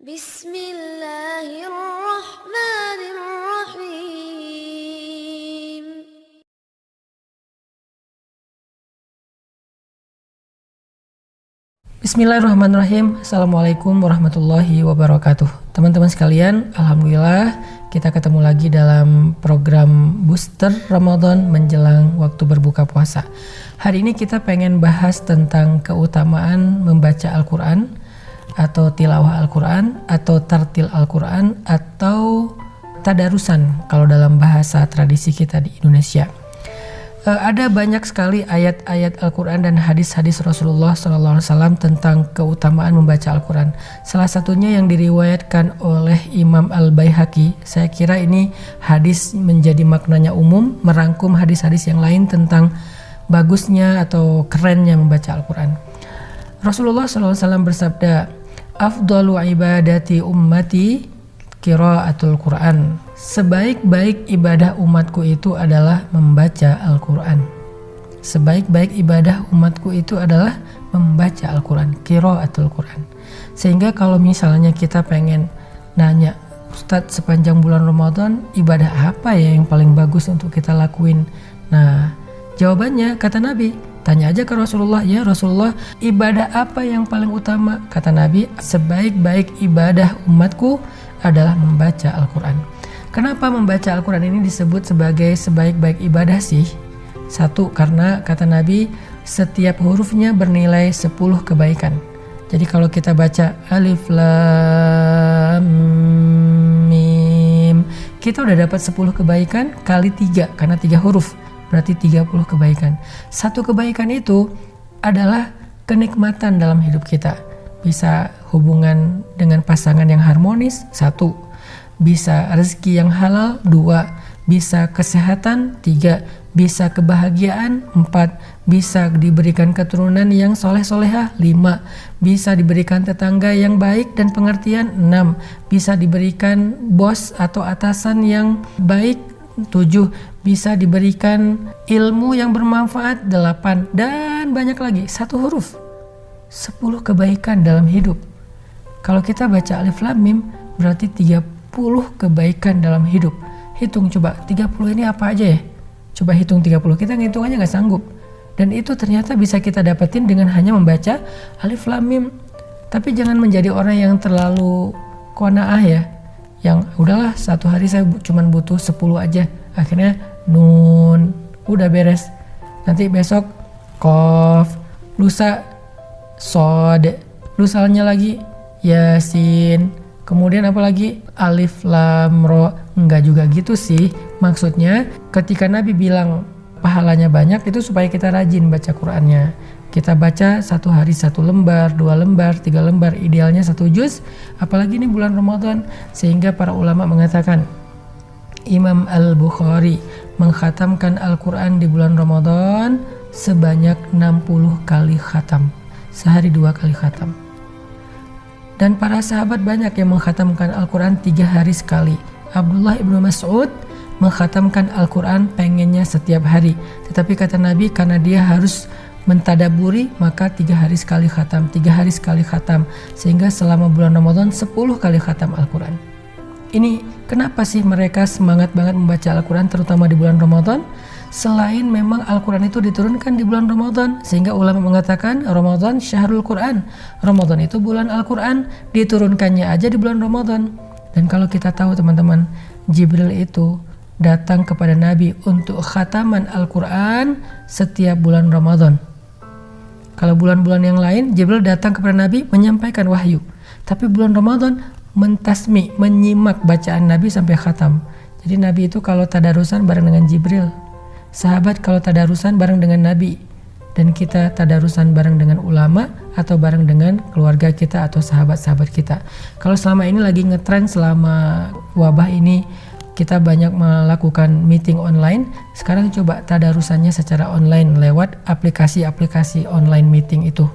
Bismillahirrahmanirrahim. Bismillahirrahmanirrahim. Assalamualaikum warahmatullahi wabarakatuh. Teman-teman sekalian, alhamdulillah kita ketemu lagi dalam program Booster Ramadan menjelang waktu berbuka puasa. Hari ini kita pengen bahas tentang keutamaan membaca Al-Quran atau tilawah Al-Quran atau tartil Al-Quran atau tadarusan kalau dalam bahasa tradisi kita di Indonesia. Ada banyak sekali ayat-ayat Al-Quran dan hadis-hadis Rasulullah SAW tentang keutamaan membaca Al-Quran. Salah satunya yang diriwayatkan oleh Imam Al-Baihaqi. Saya kira ini hadis menjadi maknanya umum, merangkum hadis-hadis yang lain tentang bagusnya atau kerennya membaca Al-Quran. Rasulullah SAW bersabda, "Afdalu ibadati ummati qiraatul Quran." Sebaik-baik ibadah umatku itu adalah membaca Al-Quran. Sebaik-baik ibadah umatku itu adalah membaca Al-Quran, qiraatul Quran. Sehingga kalau misalnya kita pengen nanya, Ustadz, sepanjang bulan Ramadan ibadah apa ya yang paling bagus untuk kita lakuin? Nah, jawabannya kata Nabi, tanya aja ke Rasulullah, ya Rasulullah, ibadah apa yang paling utama? Kata Nabi, sebaik-baik ibadah umatku adalah membaca Al-Quran. Kenapa membaca Al-Quran ini disebut sebagai sebaik-baik ibadah sih? Satu, karena kata Nabi, setiap hurufnya bernilai 10 kebaikan. Jadi kalau kita baca Alif Lam Mim, kita udah dapat 10 kebaikan kali 3, karena 3 huruf. Berarti 30 kebaikan. Satu kebaikan itu adalah kenikmatan dalam hidup kita. Bisa hubungan dengan pasangan yang harmonis, 1. Bisa rezeki yang halal, 2. Bisa kesehatan, 3. Bisa kebahagiaan, 4. Bisa diberikan keturunan yang soleh-solehah, 5. Bisa diberikan tetangga yang baik dan pengertian, 6. Bisa diberikan bos atau atasan yang baik, 7. Bisa diberikan ilmu yang bermanfaat, 8. Dan banyak lagi, 1 huruf 10 kebaikan dalam hidup. Kalau kita baca Alif Lam Mim berarti 30 kebaikan dalam hidup. Hitung coba, 30 ini apa aja ya? Coba hitung 30, kita ngitung aja gak sanggup. Dan itu ternyata bisa kita dapetin dengan hanya membaca Alif Lam Mim. Tapi jangan menjadi orang yang terlalu qanaah ya, yang udahlah satu hari saya cuma butuh 10 aja, akhirnya nun, udah beres. Nanti besok qaf, lusa sod, lusanya lagi yasin, kemudian apa lagi alif lam ro. Enggak juga gitu sih. Maksudnya ketika Nabi bilang pahalanya banyak itu supaya kita rajin baca Qur'annya. Kita baca satu hari 1 lembar, 2 lembar, 3 lembar, idealnya 1 juz. Apalagi ini bulan Ramadan, sehingga para ulama mengatakan Imam Al-Bukhari mengkhatamkan Al-Quran di bulan Ramadan sebanyak 60 kali khatam. Sehari 2 kali khatam. Dan para sahabat banyak yang mengkhatamkan Al-Quran 3 hari sekali. Abdullah ibnu Mas'ud mengkhatamkan Al-Quran pengennya setiap hari. Tetapi kata Nabi, karena dia harus mentadaburi, maka 3 hari sekali khatam, 3 hari sekali khatam. Sehingga selama bulan Ramadan 10 kali khatam Al-Quran. Ini kenapa sih mereka semangat banget membaca Al-Quran terutama di bulan Ramadan? Selain memang Al-Quran itu diturunkan di bulan Ramadan, sehingga ulama mengatakan Ramadan syahrul Quran. Ramadan itu bulan Al-Quran, diturunkannya aja di bulan Ramadan. Dan kalau kita tahu teman-teman, Jibril itu datang kepada Nabi untuk khataman Al-Quran setiap bulan Ramadan. Kalau bulan-bulan yang lain, Jibril datang kepada Nabi menyampaikan wahyu. Tapi bulan Ramadan mentasmi, menyimak bacaan Nabi sampai khatam. Jadi Nabi itu kalau tadarusan bareng dengan Jibril, sahabat kalau tadarusan bareng dengan Nabi, dan kita tadarusan bareng dengan ulama atau bareng dengan keluarga kita atau sahabat-sahabat kita. Kalau selama ini lagi ngetren, selama wabah ini kita banyak melakukan meeting online, sekarang coba tadarusannya secara online lewat aplikasi-aplikasi online meeting itu.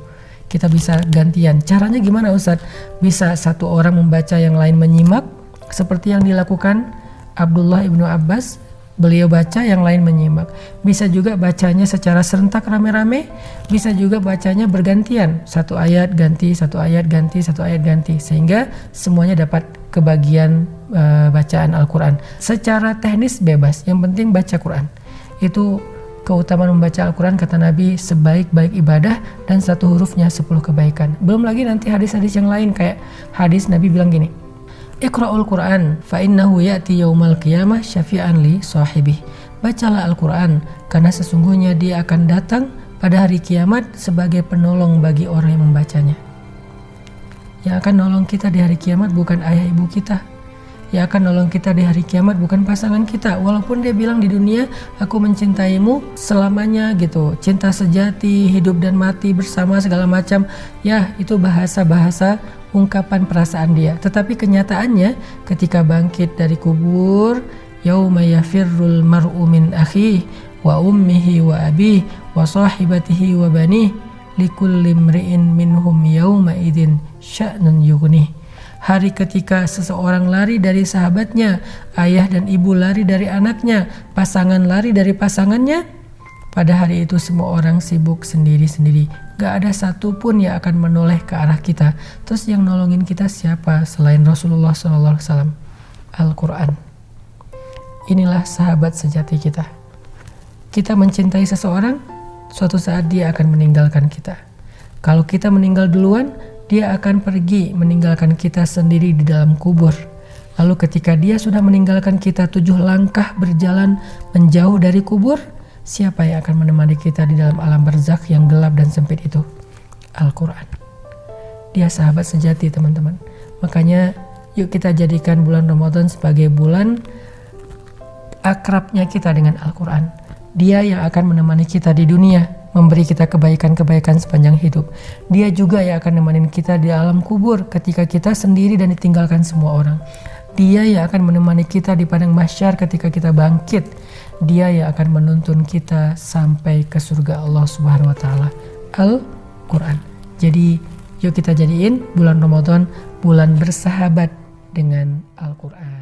Kita bisa gantian. Caranya gimana Ustadz? Bisa satu orang membaca, yang lain menyimak, seperti yang dilakukan Abdullah ibnu Abbas beliau baca, yang lain menyimak. Bisa juga bacanya secara serentak rame-rame, bisa juga bacanya bergantian, satu ayat ganti, satu ayat ganti, satu ayat ganti, sehingga semuanya dapat kebagian bacaan Al-Quran. Secara teknis bebas, yang penting baca Quran. Itu keutamaan membaca Al-Quran, kata Nabi, sebaik-baik ibadah dan satu hurufnya 10 kebaikan. Belum lagi nanti hadis-hadis yang lain, kayak hadis Nabi bilang gini, Iqra'ul Quran fa innahu ya'ti yaumal qiyamah syafi'an li sahibih. Bacalah Al-Quran karena sesungguhnya dia akan datang pada hari kiamat sebagai penolong bagi orang yang membacanya. Yang akan nolong kita di hari kiamat bukan ayah ibu kita. Yang akan nolong kita di hari kiamat bukan pasangan kita. Walaupun dia bilang di dunia, aku mencintaimu selamanya gitu. Cinta sejati, hidup dan mati bersama segala macam. Ya, itu bahasa-bahasa ungkapan perasaan dia. Tetapi kenyataannya ketika bangkit dari kubur, yauma yafirrul mar'u min akhihi wa ummihi wa abihi wa sahibatihi wa banihi likulli imri'in minhum yauma idzin sya'nun yughnih. Hari ketika seseorang lari dari sahabatnya, ayah dan ibu lari dari anaknya, pasangan lari dari pasangannya. Pada hari itu semua orang sibuk sendiri-sendiri. Gak ada satupun yang akan menoleh ke arah kita. Terus yang nolongin kita siapa selain Rasulullah SAW? Al-Quran. Inilah sahabat sejati kita. Kita mencintai seseorang, suatu saat dia akan meninggalkan kita. Kalau kita meninggal duluan, dia akan pergi meninggalkan kita sendiri di dalam kubur. Lalu ketika dia sudah meninggalkan kita 7 langkah berjalan menjauh dari kubur, siapa yang akan menemani kita di dalam alam barzakh yang gelap dan sempit itu? Al-Quran. Dia sahabat sejati, teman-teman. Makanya yuk kita jadikan bulan Ramadan sebagai bulan akrabnya kita dengan Al-Quran. Dia yang akan menemani kita di dunia, memberi kita kebaikan-kebaikan sepanjang hidup. Dia juga yang akan nemenin kita di alam kubur ketika kita sendiri dan ditinggalkan semua orang. Dia yang akan menemani kita di padang mahsyar ketika kita bangkit. Dia yang akan menuntun kita sampai ke surga Allah Subhanahu wa taala. Al-Quran. Jadi yuk kita jadiin bulan Ramadan bulan bersahabat dengan Al-Quran.